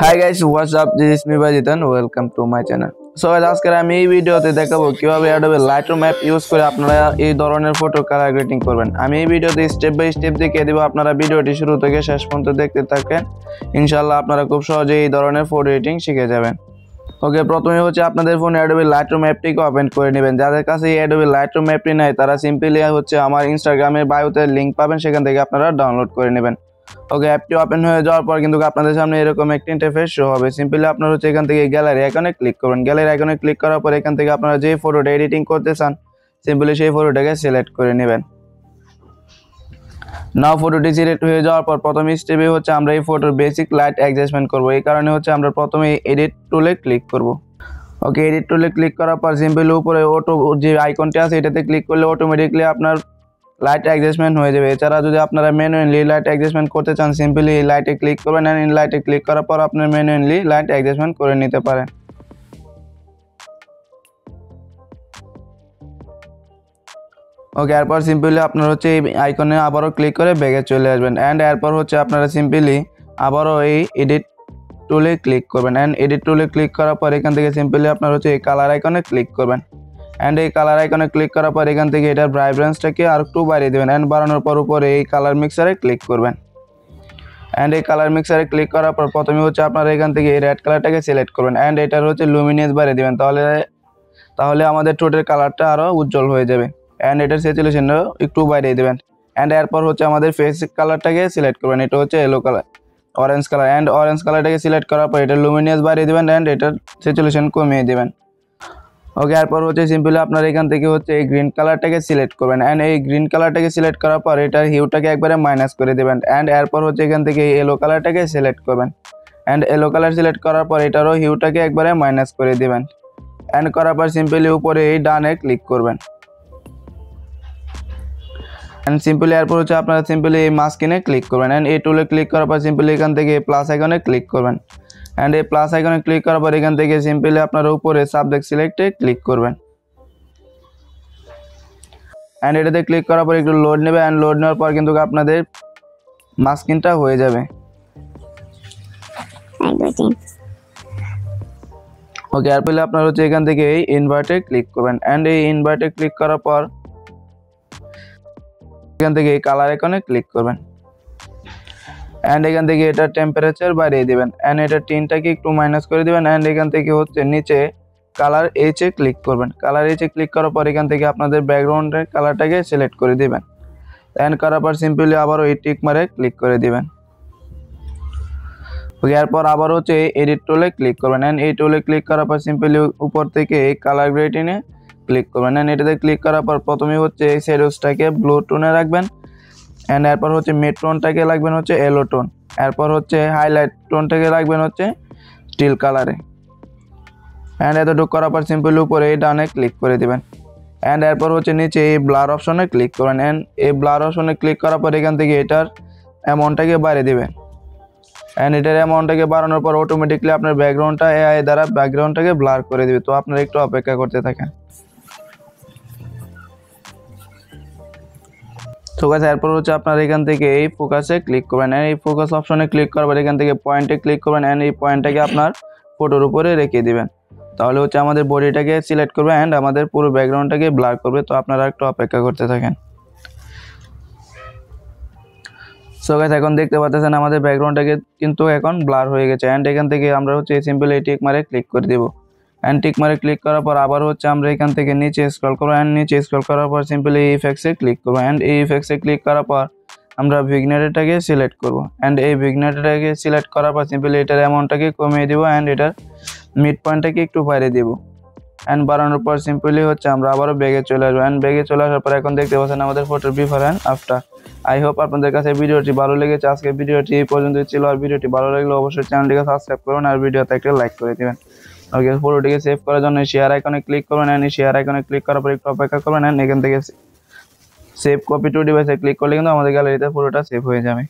Hi guys, what's up? This is me Bajitan. Welcome to my channel. So guys, আজকে আমি এই ভিডিওতে দেখাবো কিভাবে Adobe Lightroom অ্যাপ ইউজ করে আপনারা এই ধরনের ফটো কালার গ্রেডিং করবেন। আমি এই ভিডিওতে স্টেপ বাই স্টেপ দেখিয়ে দেব। আপনারা ভিডিওটি শুরু থেকে শেষ পর্যন্ত দেখতে থাকেন। ইনশাআল্লাহ আপনারা খুব সহজেই এই ধরনের ফটো এডিটিং শিখে যাবেন। ওকে, প্রথমে হচ্ছে আপনাদের ফোনে Adobe Lightroom অ্যাপটিকে ওপেন করে নেবেন। যাদের কাছে এই Adobe Lightroom অ্যাপটি নাই তারা সিম্পলি হচ্ছে আমার ইনস্টাগ্রামের বায়োতে লিংক পাবেন, সেখান থেকে আপনারা ডাউনলোড করে নেবেন। ওকে, অ্যাপটি ওপেন হয়ে যাওয়ার পর কিন্তু আপনাদের সামনে এরকম একটা ইন্টারফেস শো হবে। সিম্পলি আপনারা হচ্ছে এখান থেকে গ্যালারি আইকনে ক্লিক করবেন। গ্যালারি আইকনে ক্লিক করার পর এখান থেকে আপনারা যে ফটোটা এডিটিং করতে চান সিম্পলি সেই ফটোটাকে সিলেক্ট করে নেবেন। নাও ফটোটি সিলেক্ট হয়ে যাওয়ার পর প্রথম স্টেপে হচ্ছে আমরা এই ফটোর বেসিক লাইট অ্যাডজাস্টমেন্ট করব। এই কারণে হচ্ছে আমরা প্রথমে এডিট টুলে ক্লিক করব। ওকে, এডিট টুলে ক্লিক করার পর সিম্পলি উপরে অটো যে আইকনটি আছে এটাতে ক্লিক করলে অটোমেটিকলি আপনার লাইট অ্যাডজাস্টমেন্ট হয়ে যাবে। এছাড়া যদি আপনারা ম্যানুয়ালি লাইট অ্যাডজাস্টমেন্ট করতে চান সিম্পলি এই লাইটে ক্লিক করবেন, এন্ড লাইটে ক্লিক করার পর আপনার ম্যানুয়ালি লাইট অ্যাডজাস্টমেন্ট করে নিতে পারেন। ওকে, এরপর সিম্পলি আপনারা হচ্ছে এই আইকনে আবারও ক্লিক করে ব্যাগে চলে আসবেন, অ্যান্ড এরপর হচ্ছে আপনারা সিম্পলি আবারও এই এডিট টুলে ক্লিক করবেন। অ্যান্ড এডিট টুলে ক্লিক করার পর এখান থেকে সিম্পলি আপনারা হচ্ছে এই কালার আইকনে ক্লিক করবেন। অ্যান্ড এই কালার আইকনে ক্লিক করার পর এখান থেকে এটার ব্রাইটনেসটাকে আর একটু বাড়িয়ে দেবেন। অ্যান্ড বাড়ানোর পর উপরে এই কালার মিক্সারে ক্লিক করবেন। অ্যান্ড এই কালার মিক্সারে ক্লিক করার পর প্রথমে হচ্ছে আপনারা এখান থেকে এই রেড কালারটাকে সিলেক্ট করবেন। অ্যান্ড এটার হচ্ছে লুমিনিয়াস বাড়িয়ে দেবেন, তাহলে আমাদের ঠোঁটের কালারটা আরও উজ্জ্বল হয়ে যাবে। অ্যান্ড এটার স্যাচুরেশনও একটু বাড়িয়ে দেবেন। অ্যান্ড এরপর হচ্ছে আমাদের ফেস কালারটাকে সিলেক্ট করবেন। এটা হচ্ছে yellow colour, orange colour. And orange কালারটাকে সিলেক্ট করার পর এটার লুমিনিয়াস বাড়িয়ে দেবেন অ্যান্ড এটার স্যাচুরেশন কমিয়ে দেবেন। ওকে, এরপর হচ্ছে সিম্পলি আপনারা এখান থেকে হচ্ছে এই গ্রিন কালারটাকে সিলেক্ট করবেন। অ্যান্ড এই গ্রিন কালারটাকে সিলেক্ট করার পর এটার হিউটাকে একবারে মাইনাস করে দেবেন। অ্যান্ড এরপর হচ্ছে এখান থেকে ইয়েলো কালারটাকে সিলেক্ট করবেন। অ্যান্ড ইয়েলো কালার সিলেক্ট করার পর এটারও হিউটাকে একবারে মাইনাস করে দেবেন। অ্যান্ড করার পর সিম্পলি উপরে এই ডানে ক্লিক করবেন। অ্যান্ড সিম্পলি এরপর হচ্ছে আপনারা সিম্পলি এই মাস্কিনে ক্লিক করবেন। অ্যান্ড এই টুলে ক্লিক করার পর সিম্পলি এখান থেকে প্লাস আইকনে ক্লিক করবেন। অ্যান্ড এই প্লাস আইকনে ক্লিক করার পর এখান থেকে সিম্পলি আপনারা উপরে সাবজেক্ট সিলেক্টে ক্লিক করবেন। অ্যান্ড এটাতে ক্লিক করার পর একটু লোড নেবে। অ্যান্ড লোড নেওয়ার পর কিন্তু আপনাদের মাস্কিনটা হয়ে যাবে। ওকে, এরপরে আপনারা হচ্ছে এখান থেকে এই ইনভার্টে ক্লিক করবেন। অ্যান্ড এই ইনভার্টে ক্লিক করার পর এখান থেকে এই কালার আইকনে ক্লিক করবেন। অ্যান্ড এখান থেকে এটা টেম্পারেচার বাড়িয়ে দেবেন। অ্যান্ড এটা টিনটাকে একটু মাইনাস করে দেবেন। অ্যান্ড এখান থেকে হচ্ছে নিচে কালার এইচে ক্লিক করবেন। কালার এইচে ক্লিক করার পর এখান থেকে আপনাদের ব্যাকগ্রাউন্ডের কালারটাকে সিলেক্ট করে দেবেন। অ্যান্ড করার পর সিম্পলি আবারও এই টিক মারে ক্লিক করে দেবেন। ওকে, এরপর আবার হচ্ছে এডিট টুলে ক্লিক করবেন। অ্যান্ড এই টুলে ক্লিক করার পর সিম্পলি উপর থেকে এই কালার গ্রেডিংয়ে ক্লিক করবেন। অ্যান্ড এটাতে ক্লিক করার পর প্রথমে হচ্ছে এই শ্যাডোজটাকে ব্লু টোনে রাখবেন। অ্যান্ড এরপর হচ্ছে মিড টোনটাকে রাখবেন হচ্ছে ইয়েলো টোন। এরপর হচ্ছে হাইলাইট টোনটাকে রাখবেন হচ্ছে স্টিল কালারে। অ্যান্ড এতটুকু করার পর সিম্পলি উপরে এই ডানে ক্লিক করে দেবেন। অ্যান্ড এরপর হচ্ছে নিচে এই ব্লার অপশনে ক্লিক করবেন। অ্যান্ড এই ব্লার অপশনে ক্লিক করার পর এখান থেকে এটার অ্যামাউন্টটাকে বাড়িয়ে দেবেন। অ্যান্ড এটার অ্যামাউন্টটাকে বাড়ানোর পর অটোমেটিকলি আপনার ব্যাকগ্রাউন্ডটা এআই দ্বারা ব্যাকগ্রাউন্ডটাকে ব্লার করে দেবে। তো আপনারা একটু অপেক্ষা করতে থাকেন। তো গাইস, এরপর হচ্ছে আপনারা এখান থেকে এই ফোকাসে ক্লিক করবেন। অ্যান্ড এই ফোকাস অপশনে ক্লিক করার পর এখান থেকে পয়েন্টে ক্লিক করবেন। অ্যান্ড এই পয়েন্টটাকে আপনার ফটোর উপরে রেখে দিবেন। তাহলে হচ্ছে আমাদের বডিটাকে সিলেক্ট করবে অ্যান্ড আমাদের পুরো ব্যাকগ্রাউন্ডটাকে ব্লার করবে। তো আপনারা একটু অপেক্ষা করতে থাকেন। সো গাইস, এখন দেখতে পাচ্ছেন আমাদের ব্যাকগ্রাউন্ডটাকে কিন্তু এখন ব্লার হয়ে গেছে। অ্যান্ড এখান থেকে আমরা হচ্ছে সিম্পলি টিক মারে ক্লিক করে দেব। অ্যান্ড টিক মারে ক্লিক করার পর আবার হচ্ছে আমরা এখান থেকে নিচে স্ক্রল করবো। অ্যান্ড নিচে স্ক্রল করার পর সিম্পলি এই ইফেক্টসে ক্লিক করবো। অ্যান্ড এই ইফেক্টসে ক্লিক করার পর আমরা ভিগনেটটাকে সিলেক্ট করব। অ্যান্ড এই ভিগনেটটাকে সিলেক্ট করার পর সিম্পলি এটার অ্যামাউন্টটাকে কমিয়ে দেবো। অ্যান্ড এটার মিড পয়েন্টটাকে একটু বাড়িয়ে দেবো। অ্যান্ড বাড়ানোর পর সিম্পলি হচ্ছে আমরা আবারও ব্যাগে চলে আসবো। অ্যান্ড ব্যাগে চলে আসার পর এখন দেখতে পাচ্ছেন আমাদের ফটোর before and after. I hope আপনাদের কাছে ভিডিওটি ভালো লেগেছে। আজকে ভিডিওটি এই পর্যন্ত ছিল। আর ভিডিওটি ভালো লাগলে অবশ্যই চ্যানেলটিকে সাবস্ক্রাইব করুন আর ভিডিওতে একটা লাইক করে দেবেন। ওকে, ফটোটিকে সেভ করার জন্য শেয়ার আইকনে ক্লিক করবেন। অ্যান্ড শেয়ার আইকনে ক্লিক করার পর একটু অপেক্ষা করবেন। অ্যান্ড এখান থেকে সেভ কপি টু ডিভাইসে ক্লিক করলে কিন্তু আমাদের গ্যালারিতে পুরোটা সেভ হয়ে যাবে।